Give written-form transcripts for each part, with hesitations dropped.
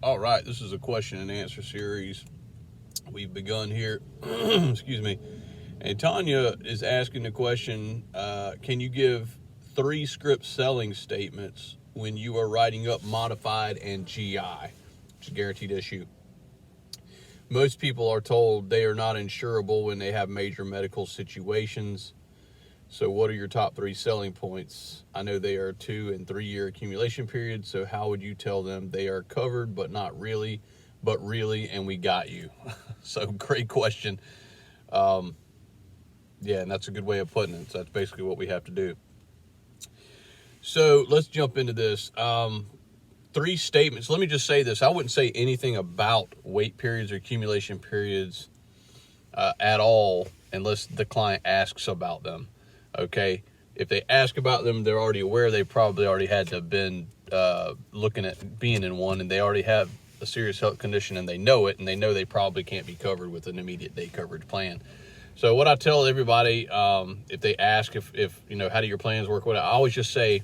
All right, this is a question and answer series. We've begun here. Excuse me. And Tanya is asking the question, can you give three script selling statements when you are writing up modified and GI, which is guaranteed issue? Most people are told they are not insurable when they have major medical situations. So what are your top three selling points? I know they are 2 and 3 year accumulation periods. So how would you tell them they are covered, but not really, but really, and we got you? So great question. Yeah, and that's a good way of putting it. So that's basically what we have to do. So let's jump into this. Three statements. Let me just say this. I wouldn't say anything about wait periods or accumulation periods at all unless the client asks about them. Okay, if they ask about them, they're already aware. They probably already had to have been looking at being in one, and they already have a serious health condition, and they know it, and they know they probably can't be covered with an immediate day coverage plan. So what I tell everybody, if they ask if you know, how do your plans work, what I always just say,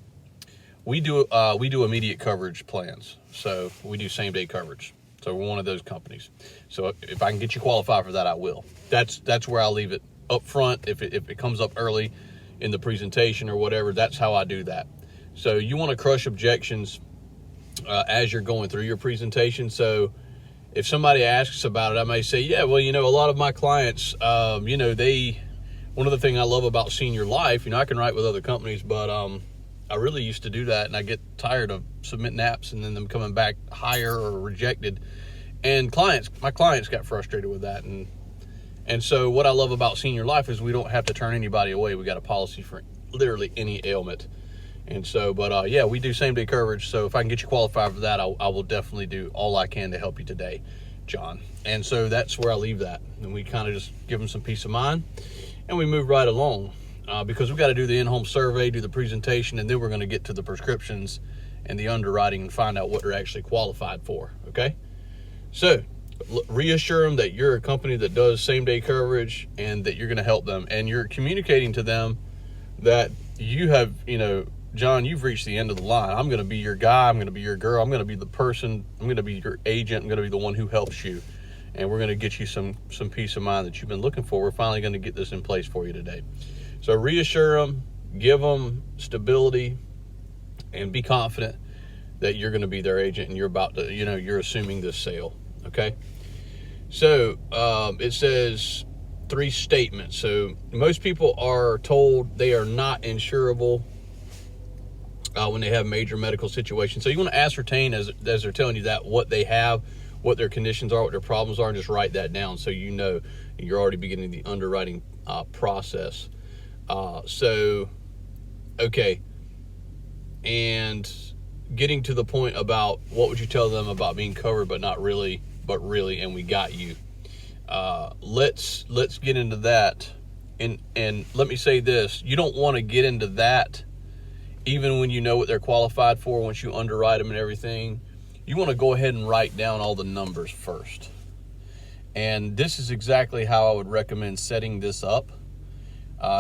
we do immediate coverage plans. So we do same day coverage. So we're one of those companies. So if I can get you qualified for that, I will. That's where I'll leave it up front. If it comes up early in the presentation or whatever, that's how I do that. So you want to crush objections as you're going through your presentation. So if somebody asks about it, I may say, yeah, well, you know, a lot of my clients, you know, one of the things I love about Senior Life, you know, I can write with other companies, but I really used to do that, and I get tired of submitting apps and then them coming back higher or rejected. And my clients got frustrated with that. And so what I love about Senior Life is we don't have to turn anybody away. We got a policy for literally any ailment. And so, but yeah, we do same day coverage. So if I can get you qualified for that, I will definitely do all I can to help you today, John. And so that's where I leave that. And we kind of just give them some peace of mind, and we move right along because we've got to do the in-home survey, do the presentation, and then we're going to get to the prescriptions and the underwriting and find out what they're actually qualified for. Okay. So reassure them that you're a company that does same day coverage and that you're going to help them, and you're communicating to them that you have, you know, John, you've reached the end of the line. I'm going to be your guy. I'm going to be your girl. I'm going to be the person. I'm going to be your agent. I'm going to be the one who helps you, and we're going to get you some peace of mind that you've been looking for. We're finally going to get this in place for you today. So reassure them, give them stability, and be confident that you're going to be their agent and you're about to, you know, you're assuming this sale. Okay. So it says three statements. So most people are told they are not insurable when they have major medical situations. So you want to ascertain as they're telling you that what they have, what their conditions are, what their problems are, and just write that down so you know you're already beginning the underwriting process. So, okay. And getting to the point about what would you tell them about being covered but not really, but really, and we got you. Let's get into that. And let me say this, you don't want to get into that even when you know what they're qualified for. Once you underwrite them and everything, you want to go ahead and write down all the numbers first. And this is exactly how I would recommend setting this up.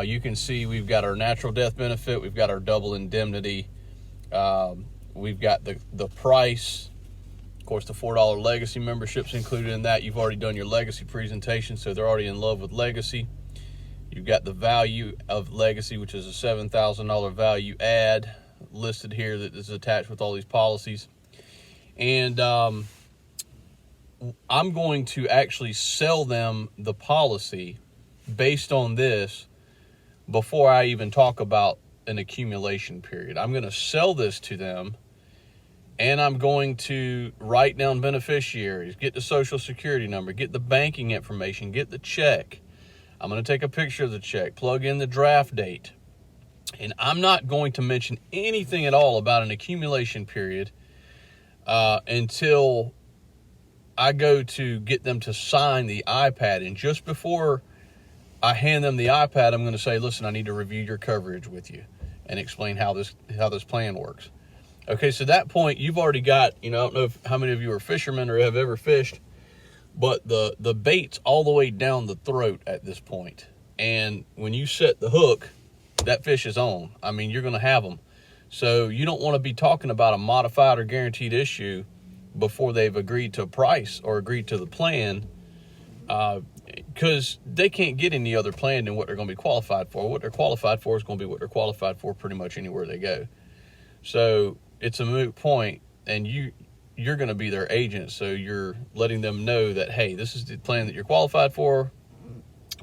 You can see we've got our natural death benefit, we've got our double indemnity, we've got the price. Of course, the $4 legacy membership's included in that. You've already done your legacy presentation, so they're already in love with legacy. You've got the value of legacy, which is a $7,000 value add listed here that is attached with all these policies. And I'm going to actually sell them the policy based on this before I even talk about an accumulation period. I'm going to sell this to them, and I'm going to write down beneficiaries, get the social security number, get the banking information, get the check. I'm going to take a picture of the check, plug in the draft date, and I'm not going to mention anything at all about an accumulation period until I go to get them to sign the iPad. And just before I hand them the iPad, I'm going to say, listen, I need to review your coverage with you and explain how this plan works. Okay, so at that point, you've already got, you know, I don't know how many of you are fishermen or have ever fished, but the bait's all the way down the throat at this point. And when you set the hook, that fish is on. I mean, you're going to have them. So you don't want to be talking about a modified or guaranteed issue before they've agreed to a price or agreed to the plan, because they can't get any other plan than what they're going to be qualified for. What they're qualified for is going to be what they're qualified for pretty much anywhere they go. So it's a moot point, and you're going to be their agent, so you're letting them know that, hey, this is the plan that you're qualified for.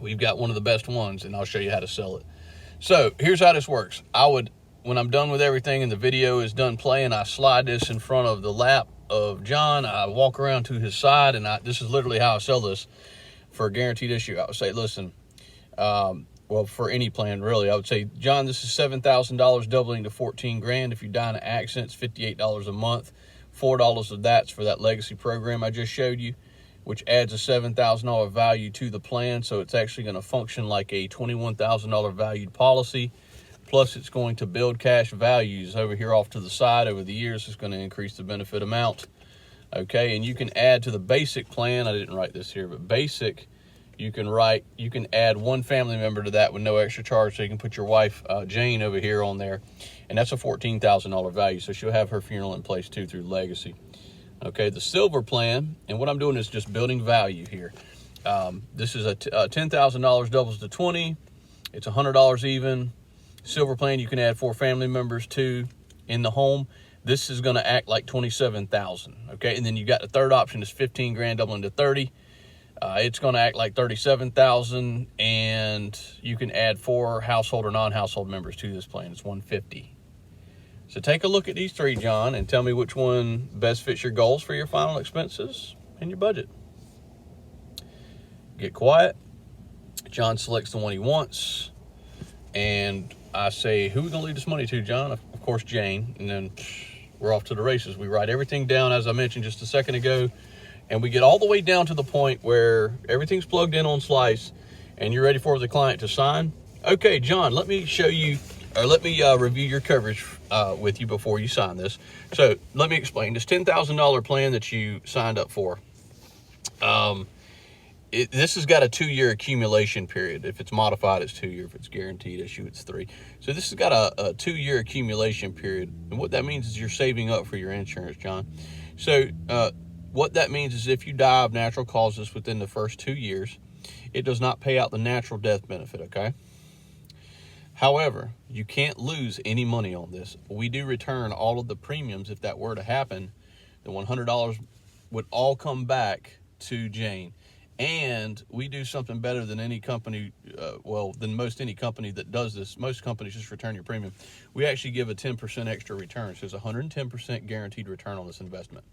We've got one of the best ones, and I'll show you how to sell it. So here's how this works. When I'm done with everything and the video is done playing, I slide this in front of the lap of John. I walk around to his side, and this is literally how I sell this for a guaranteed issue. I would say, listen, well, for any plan, really, I would say, John, this is $7,000 doubling to $14,000. If you die in an accident, it's $58 a month. $4 of that's for that legacy program I just showed you, which adds a $7,000 value to the plan. So it's actually going to function like a $21,000 valued policy. Plus, it's going to build cash values over here off to the side over the years. It's going to increase the benefit amount. Okay, and you can add to the basic plan. I didn't write this here, but basic, you can add one family member to that with no extra charge. So you can put your wife, Jane, over here on there. And that's a $14,000 value. So she'll have her funeral in place too through legacy. Okay, the silver plan, and what I'm doing is just building value here. This is a $10,000 doubles to 20. It's $100 even. Silver plan, you can add 4 family members to in the home. This is going to act like $27,000. Okay, and then you got the third option is $15,000 doubling to 30. It's going to act like $37,000, and you can add 4 household or non-household members to this plan. It's $150. So take a look at these 3, John, and tell me which one best fits your goals for your final expenses and your budget. Get quiet. John selects the one he wants, and I say, who are we going to leave this money to, John? Of course, Jane. And then we're off to the races. We write everything down, as I mentioned just a second ago, and we get all the way down to the point where everything's plugged in on Slice, and you're ready for the client to sign. Okay, John, let me show you, or let me review your coverage with you before you sign this. So let me explain. This $10,000 plan that you signed up for, this has got a 2-year accumulation period. If it's modified, it's 2 years. If it's guaranteed issue, it's 3. So this has got a 2-year accumulation period. And what that means is you're saving up for your insurance, John. So what that means is if you die of natural causes within the first 2 years, it does not pay out the natural death benefit, okay? However, you can't lose any money on this. We do return all of the premiums. If that were to happen, the $100 would all come back to Jane. And we do something better than any company, than most any company that does this. Most companies just return your premium. We actually give a 10% extra return. So it's 110% guaranteed return on this investment.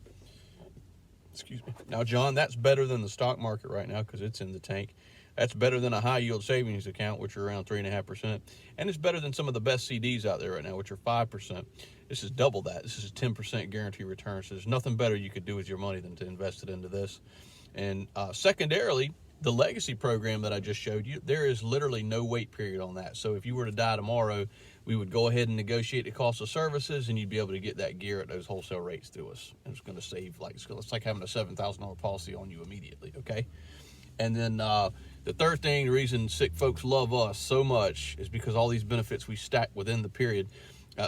Excuse me. Now, John, that's better than the stock market right now because it's in the tank. That's better than a high yield savings account, which are around 3.5%. And it's better than some of the best CDs out there right now, which are 5%. This is double that. This is a 10% guaranteed return. So there's nothing better you could do with your money than to invest it into this. And secondarily, the legacy program that I just showed you, there is literally no wait period on that. So if you were to die tomorrow, we would go ahead and negotiate the cost of services, and you'd be able to get that gear at those wholesale rates through us. And it's going to save, it's like having a $7,000 policy on you immediately, okay? And then the third thing, the reason sick folks love us so much is because all these benefits we stack within the period.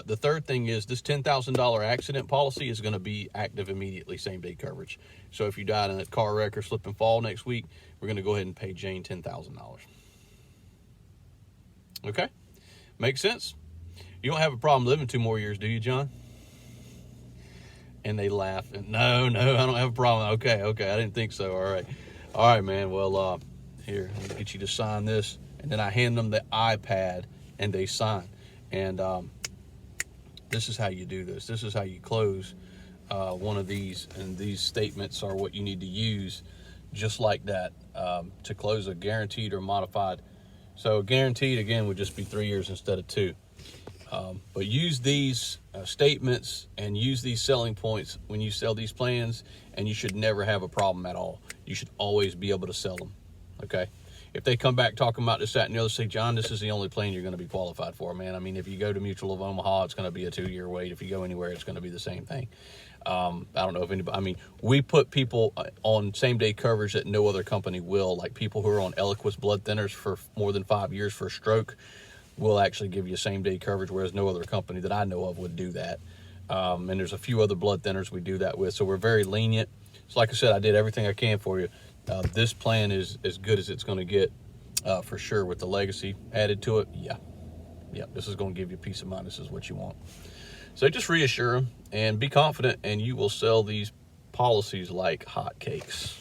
The third thing is this $10,000 accident policy is going to be active immediately, same-day coverage. So if you died in a car wreck or slip and fall next week, we're going to go ahead and pay Jane $10,000. Okay? Makes sense? You don't have a problem living 2 more years, do you, John? And they laugh. No, I don't have a problem. Okay, I didn't think so. All right, man. Well, here, let me get you to sign this. And then I hand them the iPad, and they sign. And this is how you do this. This is how you close one of these. And these statements are what you need to use just like that to close a guaranteed or modified. So guaranteed, again, would just be 3 years instead of 2. But use these statements and use these selling points when you sell these plans, and you should never have a problem at all. You should always be able to sell them, okay? If they come back talking about this, that, and the other, say, John, this is the only plan you're going to be qualified for, man. I mean, if you go to Mutual of Omaha, it's going to be a 2-year wait. If you go anywhere, it's going to be the same thing. I don't know if anybody, I mean, we put people on same-day coverage that no other company will, like people who are on Eliquis blood thinners for more than 5 years for a stroke will actually give you same-day coverage, whereas no other company that I know of would do that. And there's a few other blood thinners we do that with. So we're very lenient. So like I said, I did everything I can for you. This plan is as good as it's going to get for sure with the Legacy added to it. Yeah, this is going to give you peace of mind. This is what you want. So just reassure them and be confident, and you will sell these policies like hotcakes.